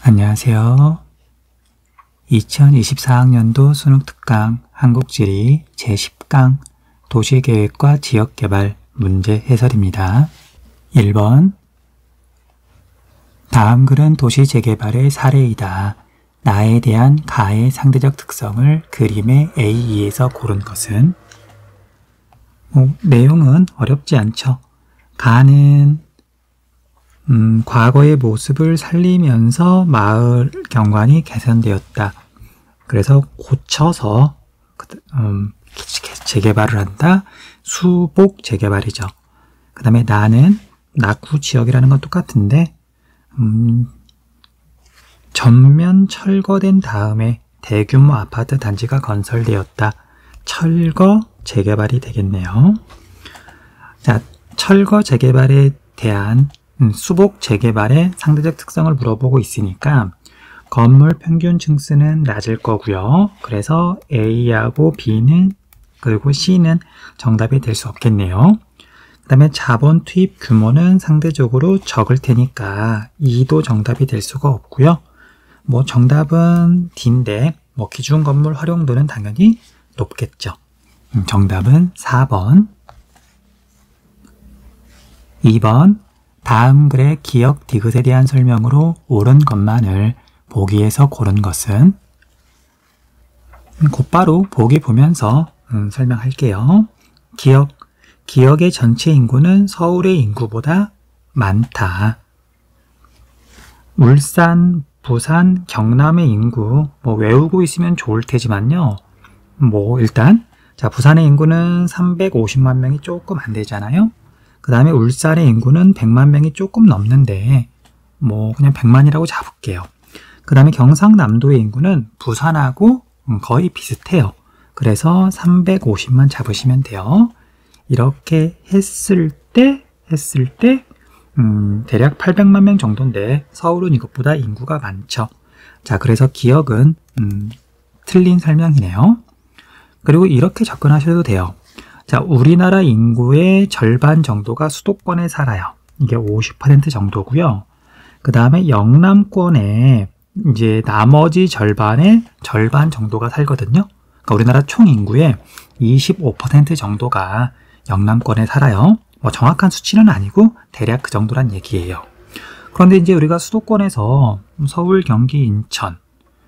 안녕하세요. 2024학년도 수능특강 한국지리 제10강 도시계획과 지역개발 문제 해설입니다. 1번 다음 글은 도시 재개발의 사례이다. 나에 대한 가의 상대적 특성을 그림의 A2에서 고른 것은? 내용은 어렵지 않죠. 가는 과거의 모습을 살리면서 마을 경관이 개선되었다. 그래서 고쳐서 재개발을 한다. 수복 재개발이죠. 그 다음에 나는 낙후 지역이라는 건 똑같은데 전면 철거된 다음에 대규모 아파트 단지가 건설되었다. 철거 재개발이 되겠네요. 자, 철거 재개발에 대한 수복 재개발의 상대적 특성을 물어보고 있으니까 건물 평균 층수는 낮을 거고요. 그래서 A하고 B는 그리고 C는 정답이 될 수 없겠네요. 그 다음에 자본 투입 규모는 상대적으로 적을 테니까 2도 정답이 될 수가 없고요. 정답은 D인데 기준 건물 활용도는 당연히 높겠죠. 정답은 4번. 2번 다음 글의 기역 디귿에 대한 설명으로 옳은 것만을 보기에서 고른 것은? 곧바로 보기 보면서 설명할게요. 기역의 전체 인구는 서울의 인구보다 많다. 울산, 부산, 경남의 인구 외우고 있으면 좋을 테지만요. 일단 부산의 인구는 350만 명이 조금 안 되잖아요. 그 다음에 울산의 인구는 100만 명이 조금 넘는데 그냥 100만이라고 잡을게요. 그 다음에 경상남도의 인구는 부산하고 거의 비슷해요. 그래서 350만 잡으시면 돼요. 이렇게 했을 때 대략 800만 명 정도인데 서울은 이것보다 인구가 많죠. 자, 그래서 기역은 틀린 설명이네요. 그리고 이렇게 접근하셔도 돼요. 자, 우리나라 인구의 절반 정도가 수도권에 살아요. 이게 50% 정도고요. 그 다음에 영남권에 이제 나머지 절반의 절반 정도가 살거든요. 그러니까 우리나라 총 인구의 25% 정도가 영남권에 살아요. 정확한 수치는 아니고 대략 그 정도란 얘기예요. 그런데 이제 우리가 수도권에서 서울, 경기, 인천,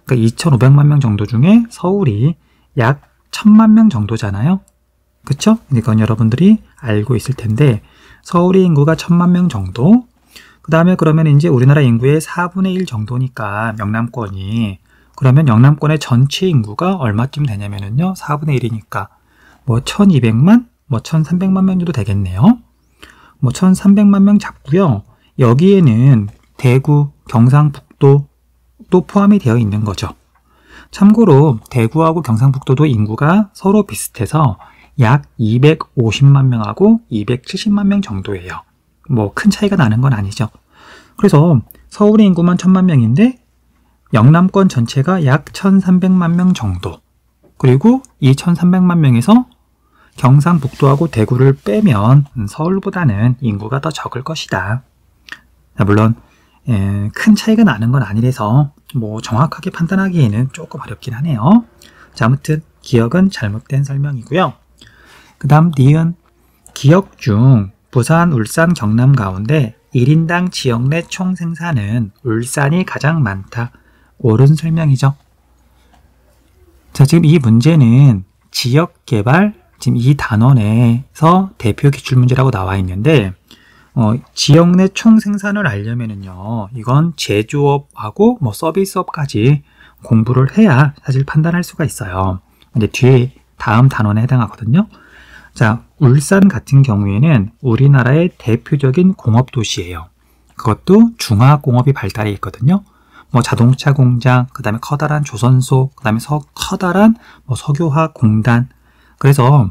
그러니까 2,500만 명 정도 중에 서울이 약 1,000만 명 정도잖아요. 그쵸? 이건 여러분들이 알고 있을 텐데 서울의 인구가 1,000만 명 정도, 그 다음에 그러면 이제 우리나라 인구의 4분의 1 정도니까 영남권이, 그러면 영남권의 전체 인구가 얼마쯤 되냐면은요 4분의 1이니까 1,200만, 1,300만 명 정도 되겠네요. 1,300만 명 잡고요. 여기에는 대구, 경상북도 또 포함이 되어 있는 거죠. 참고로 대구하고 경상북도도 인구가 서로 비슷해서 약 250만 명하고 270만 명 정도예요. 큰 차이가 나는 건 아니죠. 그래서 서울의 인구만 1,000만 명인데 영남권 전체가 약 1,300만 명 정도. 그리고 이 1,300만 명에서 경상북도하고 대구를 빼면 서울보다는 인구가 더 적을 것이다. 물론 큰 차이가 나는 건 아니라서 정확하게 판단하기에는 조금 어렵긴 하네요. 자, 아무튼 기역은 잘못된 설명이고요. 그 다음 니은 기역 중 부산, 울산, 경남 가운데 1인당 지역 내 총 생산은 울산이 가장 많다. 옳은 설명이죠. 자, 지금 이 문제는 지역개발, 지금 이 단원에서 대표 기출문제라고 나와 있는데 지역 내 총 생산을 알려면은요, 이건 제조업하고 서비스업까지 공부를 해야 사실 판단할 수가 있어요. 근데 뒤에 다음 단원에 해당하거든요. 자, 울산 같은 경우에는 우리나라의 대표적인 공업도시예요. 그것도 중화공업이 발달해 있거든요. 자동차 공장, 그 다음에 커다란 조선소, 그 다음에 커다란 석유화학 공단. 그래서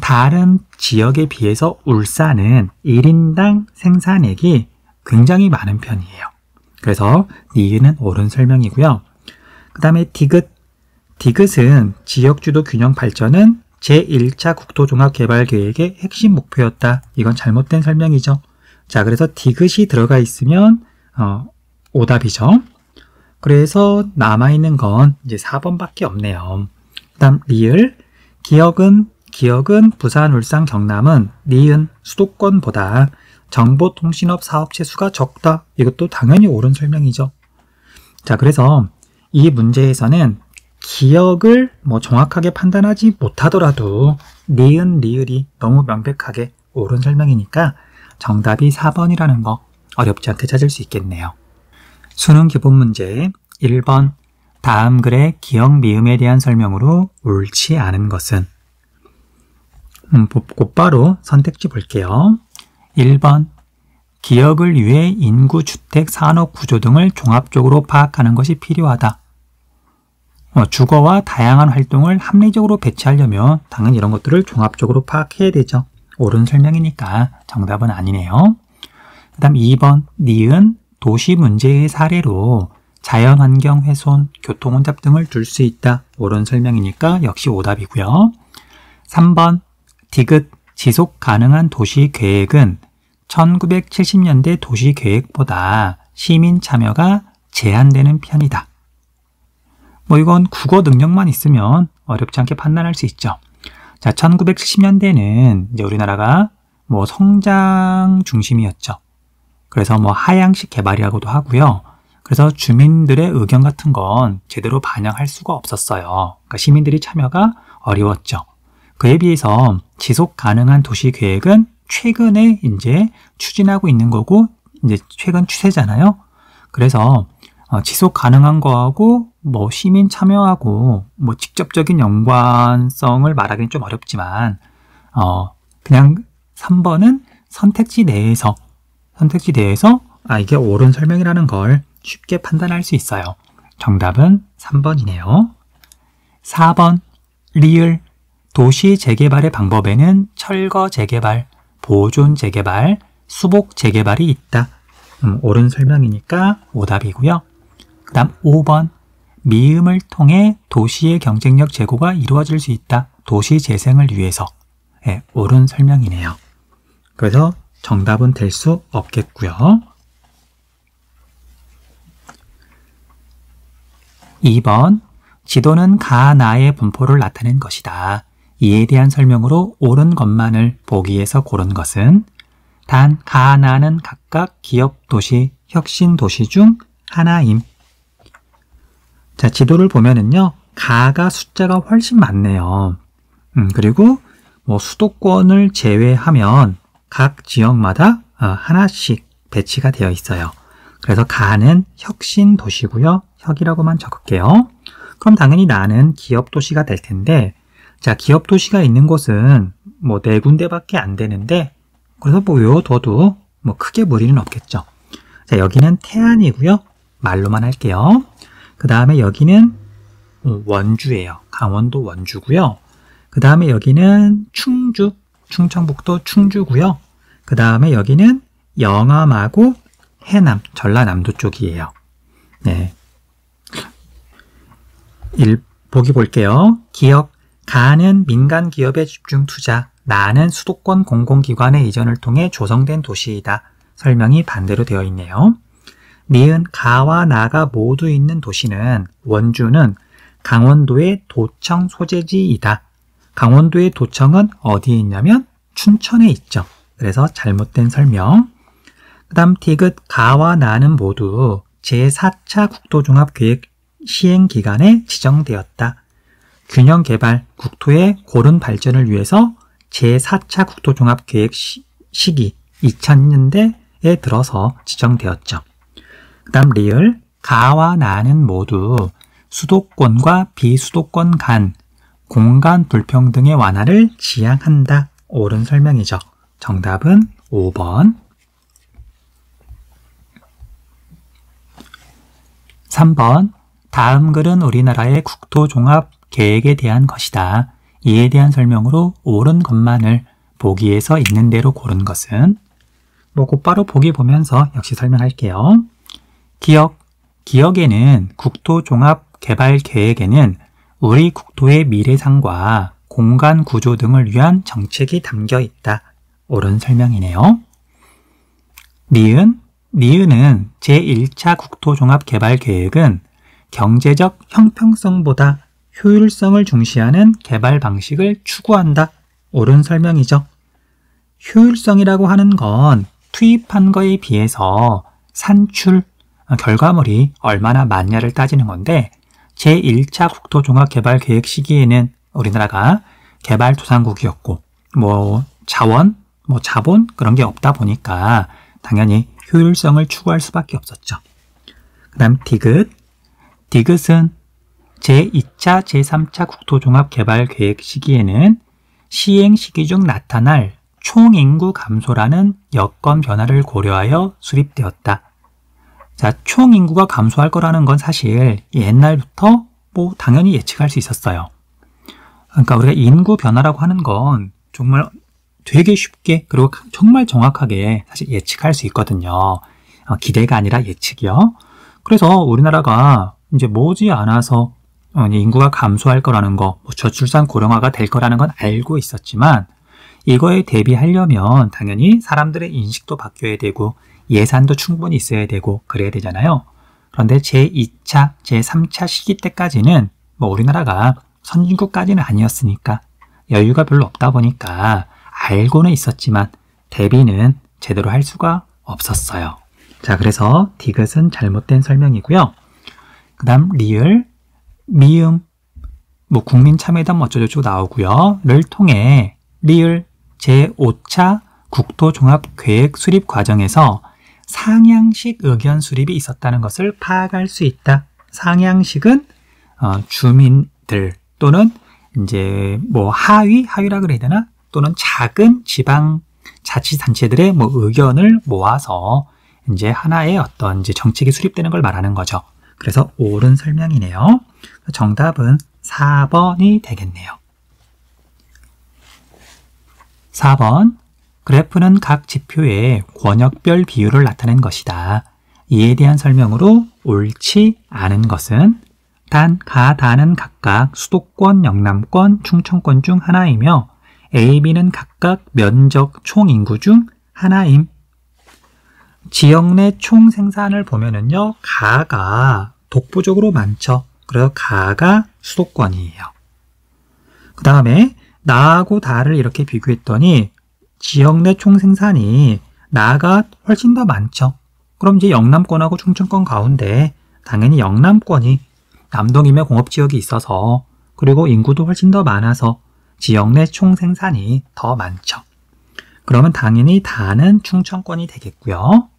다른 지역에 비해서 울산은 1인당 생산액이 굉장히 많은 편이에요. 그래서 니은은 옳은 설명이고요. 그 다음에 디귿은 지역주도 균형 발전은 제1차 국토종합개발계획의 핵심 목표였다. 이건 잘못된 설명이죠. 자, 그래서 디귿이 들어가 있으면 오답이죠. 그래서 남아있는 건 이제 4번밖에 없네요. 그 다음 리을, 기역은 부산, 울산, 경남은 니은 수도권보다 정보통신업 사업체 수가 적다. 이것도 당연히 옳은 설명이죠. 자, 그래서 이 문제에서는 기역을 정확하게 판단하지 못하더라도 니은, 리을이 너무 명백하게 옳은 설명이니까 정답이 4번이라는 거 어렵지 않게 찾을 수 있겠네요. 수능 기본 문제 1번 다음 글의 기역 미음에 대한 설명으로 옳지 않은 것은 곧바로 선택지 볼게요. 1번 기역을 위해 인구, 주택, 산업 구조 등을 종합적으로 파악하는 것이 필요하다. 주거와 다양한 활동을 합리적으로 배치하려면 당연히 이런 것들을 종합적으로 파악해야 되죠. 옳은 설명이니까 정답은 아니네요. 그 다음 2번 니은 도시 문제의 사례로 자연환경 훼손, 교통혼잡 등을 들 수 있다. 옳은 설명이니까 역시 오답이고요. 3번 디귿 지속 가능한 도시 계획은 1970년대 도시 계획보다 시민 참여가 제한되는 편이다. 이건 국어 능력만 있으면 어렵지 않게 판단할 수 있죠. 자, 1970년대는 이제 우리나라가 성장 중심이었죠. 그래서 하향식 개발이라고도 하고요. 그래서 주민들의 의견 같은 건 제대로 반영할 수가 없었어요. 그러니까 시민들이 참여가 어려웠죠. 그에 비해서 지속 가능한 도시 계획은 최근에 이제 추진하고 있는 거고, 이제 최근 추세잖아요. 그래서 지속 가능한 거하고 시민 참여하고 직접적인 연관성을 말하기는 좀 어렵지만 그냥 3번은 선택지 내에서 이게 옳은 설명이라는 걸 쉽게 판단할 수 있어요. 정답은 3번이네요. 4번 리을 도시 재개발의 방법에는 철거 재개발, 보존 재개발, 수복 재개발이 있다. 옳은 설명이니까 오답이고요. 그 다음 5번 미음을 통해 도시의 경쟁력 제고가 이루어질 수 있다. 도시 재생을 위해서. 옳은 설명이네요. 그래서 정답은 될 수 없겠고요. 2번 지도는 가, 나의 분포를 나타낸 것이다. 이에 대한 설명으로 옳은 것만을 보기에서 고른 것은 단, 가, 나는 각각 기업 도시, 혁신 도시 중 하나임. 자, 지도를 보면은요, 가가 숫자가 훨씬 많네요. 그리고 수도권을 제외하면 각 지역마다 하나씩 배치가 되어 있어요. 그래서 가는 혁신 도시고요. 혁이라고만 적을게요. 그럼 당연히 나는 기업 도시가 될 텐데, 자, 기업 도시가 있는 곳은 4군데밖에 안 되는데, 그래서 외워둬도 크게 무리는 없겠죠. 자, 여기는 태안이고요. 말로만 할게요. 그 다음에 여기는 원주예요. 강원도 원주고요. 그 다음에 여기는 충주, 충청북도 충주고요. 그 다음에 여기는 영암하고 해남, 전라남도 쪽이에요. 네. 보기 볼게요. 기업, 가는 민간 기업의 집중 투자, 나는 수도권 공공기관의 이전을 통해 조성된 도시이다. 설명이 반대로 되어 있네요. 니은 가와 나가 모두 있는 도시는 원주는 강원도의 도청 소재지이다. 강원도의 도청은 어디에 있냐면 춘천에 있죠. 그래서 잘못된 설명. 그 다음 디귿 가와 나는 모두 제4차 국토종합계획 시행기간에 지정되었다. 균형개발, 국토의 고른 발전을 위해서 제4차 국토종합계획 시기 2000년대에 들어서 지정되었죠. 그 다음 리을 가와 나는 모두 수도권과 비수도권 간 공간 불평등의 완화를 지향한다. 옳은 설명이죠. 정답은 5번. 3번 다음 글은 우리나라의 국토종합 계획에 대한 것이다. 이에 대한 설명으로 옳은 것만을 보기에서 있는 대로 고른 것은 곧바로 보기 보면서 역시 설명할게요. 기역에는 국토종합개발계획에는 우리 국토의 미래상과 공간 구조 등을 위한 정책이 담겨 있다. 옳은 설명이네요. 니은은 제1차 국토종합개발계획은 경제적 형평성보다 효율성을 중시하는 개발 방식을 추구한다. 옳은 설명이죠. 효율성이라고 하는 건 투입한 거에 비해서 산출, 결과물이 얼마나 많냐를 따지는 건데 제1차 국토종합개발계획 시기에는 우리나라가 개발도상국이었고 자원, 자본 그런 게 없다 보니까 당연히 효율성을 추구할 수밖에 없었죠. 그 다음 디귿. 디귿은 제2차, 제3차 국토종합개발계획 시기에는 시행 시기 중 나타날 총인구 감소라는 여건 변화를 고려하여 수립되었다. 자, 총인구가 감소할 거라는 건 사실 옛날부터 당연히 예측할 수 있었어요. 그러니까 우리가 인구 변화라고 하는 건 정말 되게 쉽게 그리고 정말 정확하게 사실 예측할 수 있거든요. 기대가 아니라 예측이요. 그래서 우리나라가 이제 머지않아서 인구가 감소할 거라는 거, 저출산 고령화가 될 거라는 건 알고 있었지만 이거에 대비하려면 당연히 사람들의 인식도 바뀌어야 되고 예산도 충분히 있어야 되고 그래야 되잖아요. 그런데 제2차, 제3차 시기 때까지는 우리나라가 선진국까지는 아니었으니까 여유가 별로 없다 보니까 알고는 있었지만 대비는 제대로 할 수가 없었어요. 자, 그래서 디귿은 잘못된 설명이고요. 그 다음 리을, 미음, 국민참여단 어쩌고저쩌고 나오고요. 를 통해 리을 제5차 국토종합계획 수립 과정에서 상향식 의견 수립이 있었다는 것을 파악할 수 있다. 상향식은 주민들 또는 이제 하위라 그래야 되나? 또는 작은 지방 자치단체들의 의견을 모아서 이제 하나의 어떤 이제 정책이 수립되는 걸 말하는 거죠. 그래서 옳은 설명이네요. 정답은 4번이 되겠네요. 4번. 그래프는 각 지표의 권역별 비율을 나타낸 것이다. 이에 대한 설명으로 옳지 않은 것은 단, 가, 다는 각각 수도권, 영남권, 충청권 중 하나이며 A, B는 각각 면적, 총인구 중 하나임. 지역 내 총 생산을 보면은요, 가가 독보적으로 많죠. 그래서 가가 수도권이에요. 그 다음에 나하고 다를 이렇게 비교했더니 지역 내 총 생산이 나가 훨씬 더 많죠. 그럼 이제 영남권하고 충청권 가운데 당연히 영남권이 남동임의 공업지역이 있어서 그리고 인구도 훨씬 더 많아서 지역 내 총 생산이 더 많죠. 그러면 당연히 다는 충청권이 되겠고요.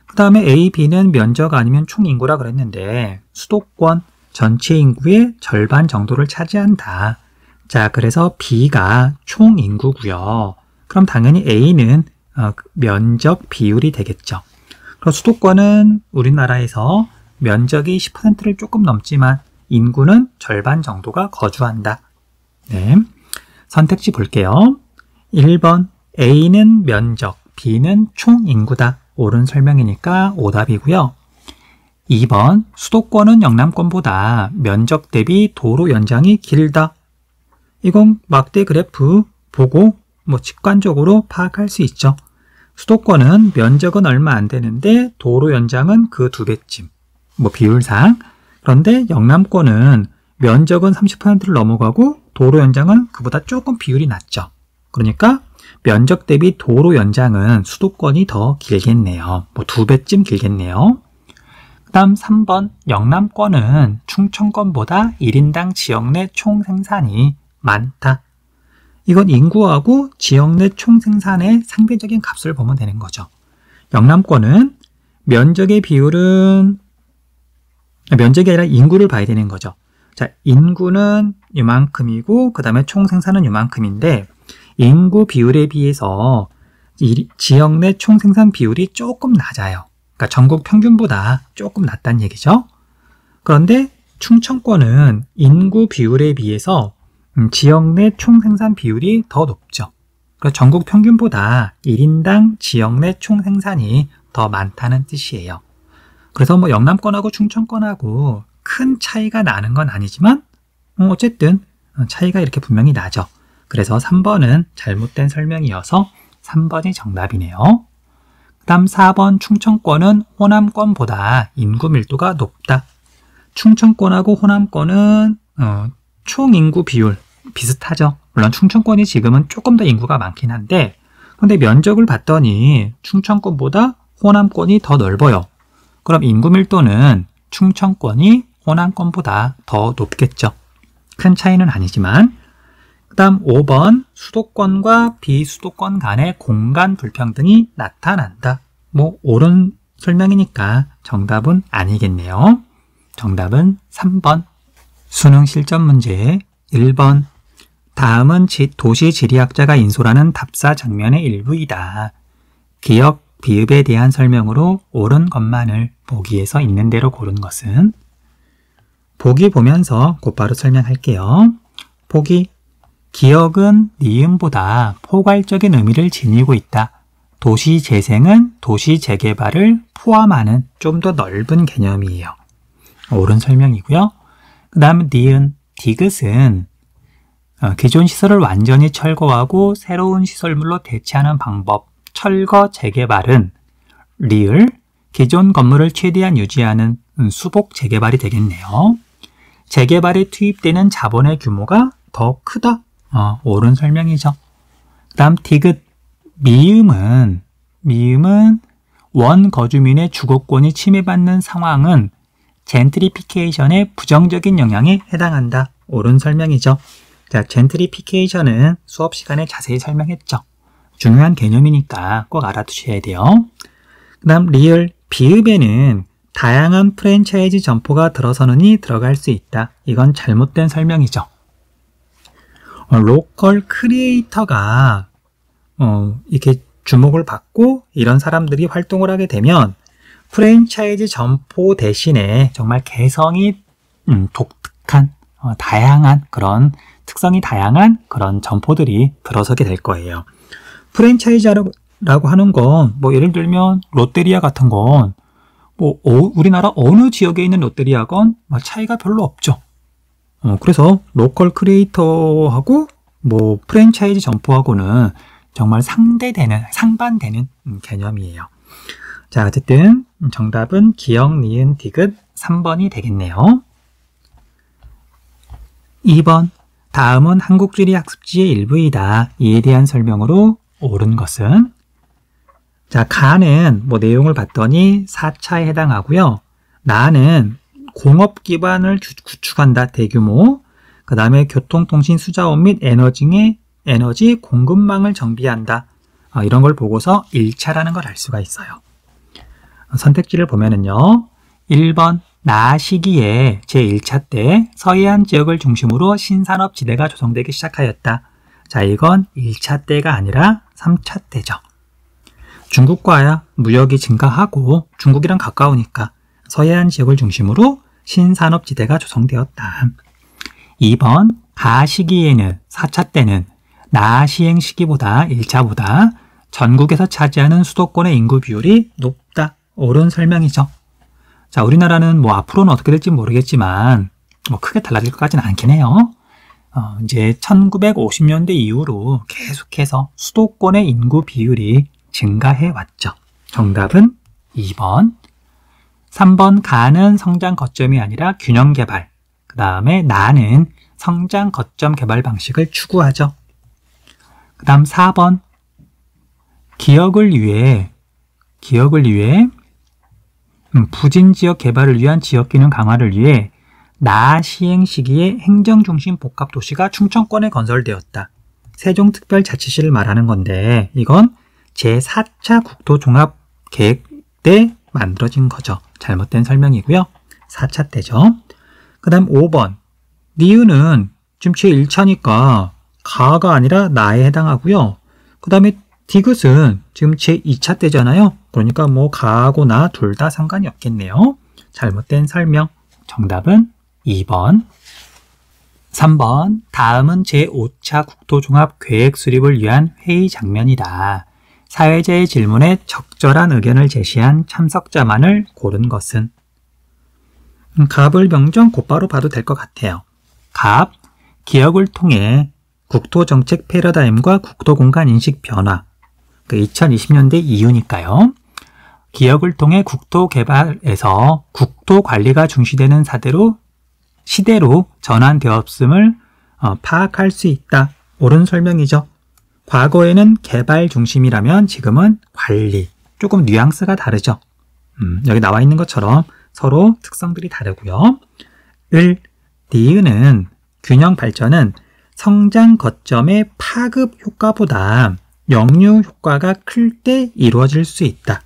그 다음에 A, B는 면적 아니면 총인구라 그랬는데 수도권 전체 인구의 절반 정도를 차지한다. 자, 그래서 B가 총인구고요. 그럼 당연히 A는 면적 비율이 되겠죠. 그럼 수도권은 우리나라에서 면적이 10%를 조금 넘지만 인구는 절반 정도가 거주한다. 네. 선택지 볼게요. 1번 A는 면적, B는 총인구다. 옳은 설명이니까 오답이고요. 2번 수도권은 영남권보다 면적 대비 도로 연장이 길다. 이건 막대 그래프 보고 직관적으로 파악할 수 있죠. 수도권은 면적은 얼마 안 되는데 도로 연장은 그 2배쯤. 비율상. 그런데 영남권은 면적은 30%를 넘어가고 도로 연장은 그보다 조금 비율이 낮죠. 그러니까 면적 대비 도로 연장은 수도권이 더 길겠네요. 2배쯤 길겠네요. 그 다음 3번 영남권은 충청권보다 1인당 지역 내 총생산이 많다. 이건 인구하고 지역 내 총생산의 상대적인 값을 보면 되는 거죠. 영남권은 면적의 비율은 면적이 아니라 인구를 봐야 되는 거죠. 자, 인구는 이만큼이고 그 다음에 총생산은 이만큼인데 인구 비율에 비해서 지역 내 총생산 비율이 조금 낮아요. 그러니까 전국 평균보다 조금 낮다는 얘기죠. 그런데 충청권은 인구 비율에 비해서 지역 내 총생산 비율이 더 높죠. 그러니까 전국 평균보다 1인당 지역 내 총생산이 더 많다는 뜻이에요. 그래서 영남권하고 충청권하고 큰 차이가 나는 건 아니지만 어쨌든 차이가 이렇게 분명히 나죠. 그래서 3번은 잘못된 설명이어서 3번이 정답이네요. 그 다음 4번 충청권은 호남권보다 인구 밀도가 높다. 충청권하고 호남권은 총 인구 비율 비슷하죠. 물론 충청권이 지금은 조금 더 인구가 많긴 한데, 근데 면적을 봤더니 충청권보다 호남권이 더 넓어요. 그럼 인구 밀도는 충청권이 호남권보다 더 높겠죠. 큰 차이는 아니지만. 그 다음 5번, 수도권과 비수도권 간의 공간 불평등이 나타난다. 뭐 옳은 설명이니까 정답은 아니겠네요. 정답은 3번. 수능 실전 문제 1번. 다음은 도시지리학자가 인솔하는 답사 장면의 일부이다. 기역, 비읍에 대한 설명으로 옳은 것만을 보기에서 있는 대로 고른 것은? 보기 보면서 곧바로 설명할게요. 보기. 기역은 니은보다 포괄적인 의미를 지니고 있다. 도시 재생은 도시 재개발을 포함하는 좀 더 넓은 개념이에요. 옳은 설명이고요. 그 다음 니은, 디귿은 기존 시설을 완전히 철거하고 새로운 시설물로 대체하는 방법, 철거 재개발은 리을, 기존 건물을 최대한 유지하는 수복 재개발이 되겠네요. 재개발에 투입되는 자본의 규모가 더 크다. 옳은 설명이죠. 그 다음 디귿, 미음은 원 거주민의 주거권이 침해받는 상황은 젠트리피케이션의 부정적인 영향에 해당한다. 옳은 설명이죠. 자, 젠트리피케이션은 수업 시간에 자세히 설명했죠. 중요한 개념이니까 꼭 알아두셔야 돼요. 그 다음 리을, 비읍에는 다양한 프랜차이즈 점포가 들어서느니 들어갈 수 있다. 이건 잘못된 설명이죠. 로컬 크리에이터가 이렇게 주목을 받고 이런 사람들이 활동을 하게 되면 프랜차이즈 점포 대신에 정말 개성이 독특한 다양한 그런 특성이 다양한 그런 점포들이 들어서게 될 거예요. 프랜차이즈라고 하는 건 뭐 예를 들면 롯데리아 같은 건 뭐 우리나라 어느 지역에 있는 롯데리아건 차이가 별로 없죠. 그래서 로컬 크리에이터하고 뭐 프랜차이즈 점포하고는 정말 상반되는 개념이에요. 자, 어쨌든 정답은 기역, 니은, 디귿 3번이 되겠네요. 2번. 다음은 한국지리 학습지의 일부이다. 이에 대한 설명으로 옳은 것은? 자, 가는 뭐 내용을 봤더니 4차에 해당하고요. 나는 공업 기반을 구축한다. 대규모. 그 다음에 교통통신 수자원 및 에너지 공급망을 정비한다. 이런 걸 보고서 1차라는 걸 알 수가 있어요. 선택지를 보면은요. 1번, 나 시기에 제1차 때 서해안 지역을 중심으로 신산업 지대가 조성되기 시작하였다. 자, 이건 1차 때가 아니라 3차 때죠. 중국과 무역이 증가하고 중국이랑 가까우니까 서해안 지역을 중심으로 신산업 지대가 조성되었다. 2번, 가 시기에는 4차 때는 나 시행 시기보다 1차보다 전국에서 차지하는 수도권의 인구 비율이 높다. 옳은 설명이죠. 자, 우리나라는 뭐 앞으로는 어떻게 될지 모르겠지만 뭐 크게 달라질 것 같지는 않긴 해요. 이제 1950년대 이후로 계속해서 수도권의 인구 비율이 증가해 왔죠. 정답은 2번. 3번, 가는 성장 거점이 아니라 균형 개발. 그 다음에 나는 성장 거점 개발 방식을 추구하죠. 그 다음 4번, 기역을 위해 부진 지역 개발을 위한 지역 기능 강화를 위해 나 시행 시기에 행정중심 복합도시가 충청권에 건설되었다. 세종특별자치시를 말하는 건데 이건 제4차 국토종합계획 때 만들어진 거죠. 잘못된 설명이고요. 4차 때죠. 그 다음 5번, 니은은 지금 제1차니까 가가 아니라 나에 해당하고요. 그 다음에 디귿은 지금 제2차 때잖아요. 그러니까 뭐 가하고 나 둘 다 상관이 없겠네요. 잘못된 설명. 정답은 2번. 3번. 다음은 제5차 국토종합계획 수립을 위한 회의 장면이다. 사회자의 질문에 적절한 의견을 제시한 참석자만을 고른 것은? 갑을 명정 곧바로 봐도 될 것 같아요. 갑, 기역을 통해 국토정책 패러다임과 국토공간 인식 변화. 2020년대 이후니까요. 기역을 통해 국토 개발에서 국토 관리가 중시되는 시대로 전환되었음을 파악할 수 있다. 옳은 설명이죠. 과거에는 개발 중심이라면 지금은 관리. 조금 뉘앙스가 다르죠. 여기 나와 있는 것처럼 서로 특성들이 다르고요. 니은은 균형 발전은 성장 거점의 파급 효과보다 역류 효과가 클 때 이루어질 수 있다.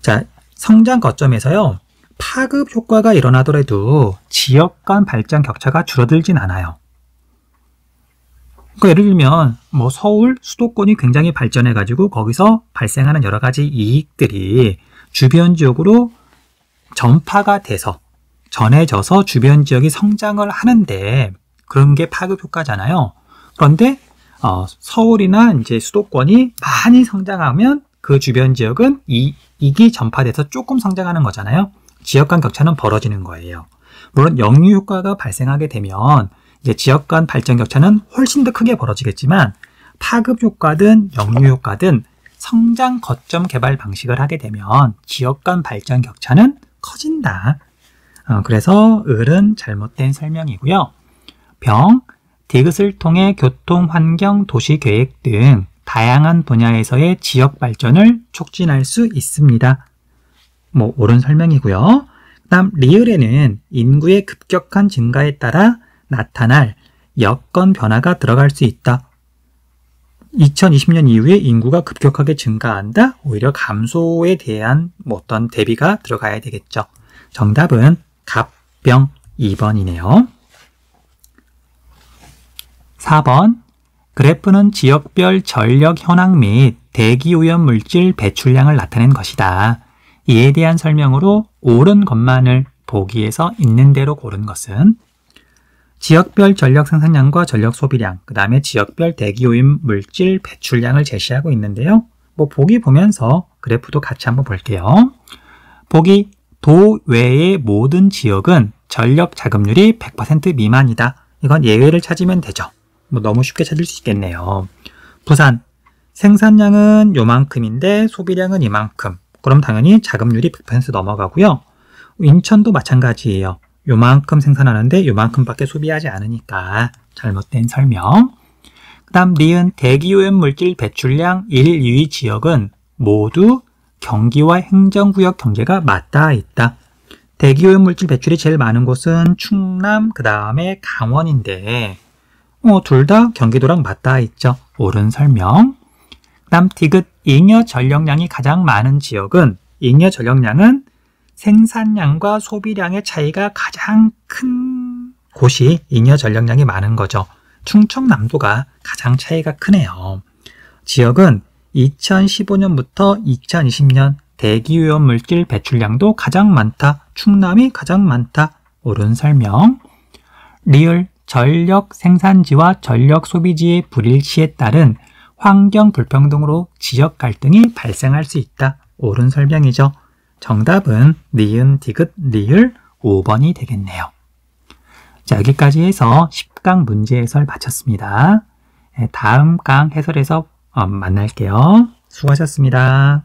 자, 성장 거점에서요. 파급 효과가 일어나더라도 지역 간 발전 격차가 줄어들진 않아요. 그러니까 예를 들면 서울 수도권이 굉장히 발전해가지고 거기서 발생하는 여러 가지 이익들이 주변 지역으로 전파가 돼서 전해져서 주변 지역이 성장을 하는데 그런 게 파급 효과잖아요. 그런데 서울이나 이제 수도권이 많이 성장하면 그 주변 지역은 이익이 전파돼서 조금 성장하는 거잖아요. 지역 간 격차는 벌어지는 거예요. 물론 역류 효과가 발생하게 되면 이제 지역 간 발전 격차는 훨씬 더 크게 벌어지겠지만 파급 효과든 역류 효과든 성장 거점 개발 방식을 하게 되면 지역 간 발전 격차는 커진다. 그래서 을은 잘못된 설명이고요. 디귿을 통해 교통, 환경, 도시 계획 등 다양한 분야에서의 지역 발전을 촉진할 수 있습니다. 옳은 설명이고요. 다음 리을에는 인구의 급격한 증가에 따라 나타날 여건 변화가 들어갈 수 있다. 2020년 이후에 인구가 급격하게 증가한다? 오히려 감소에 대한 어떤 대비가 들어가야 되겠죠. 정답은 갑병 2번이네요. 4번 그래프는 지역별 전력 현황 및 대기오염 물질 배출량을 나타낸 것이다. 이에 대한 설명으로 옳은 것만을 보기에서 있는 대로 고른 것은 지역별 전력 생산량과 전력 소비량, 그 다음에 지역별 대기오염 물질 배출량을 제시하고 있는데요. 보기 보면서 그래프도 같이 한번 볼게요. 보기 도 외의 모든 지역은 전력 자급률이 100% 미만이다. 이건 예외를 찾으면 되죠. 너무 쉽게 찾을 수 있겠네요. 부산 생산량은 요만큼인데 소비량은 이만큼. 그럼 당연히 자급률이 100% 넘어가고요. 인천도 마찬가지예요. 요만큼 생산하는데 요만큼밖에 소비하지 않으니까 잘못된 설명. 그 다음 니은 대기오염 물질 배출량 1, 2위 지역은 모두 경기와 행정구역 경계가 맞닿아 있다. 대기오염 물질 배출이 제일 많은 곳은 충남, 그 다음에 강원인데 둘 다 경기도랑 맞닿아 있죠. 옳은 설명. 그 다음 디귿 잉여 전력량이 가장 많은 지역은 잉여 전력량은 생산량과 소비량의 차이가 가장 큰 곳이 잉여 전력량이 많은 거죠. 충청남도가 가장 차이가 크네요. 지역은 2015년부터 2020년 대기오염 물질 배출량도 가장 많다. 충남이 가장 많다. 옳은 설명. 리을 전력 생산지와 전력 소비지의 불일치에 따른 환경 불평등으로 지역 갈등이 발생할 수 있다. 옳은 설명이죠. 정답은 니은, 디귿, 리을 5번이 되겠네요. 자, 여기까지 해서 10강 문제 해설 마쳤습니다. 다음 강 해설에서 만날게요. 수고하셨습니다.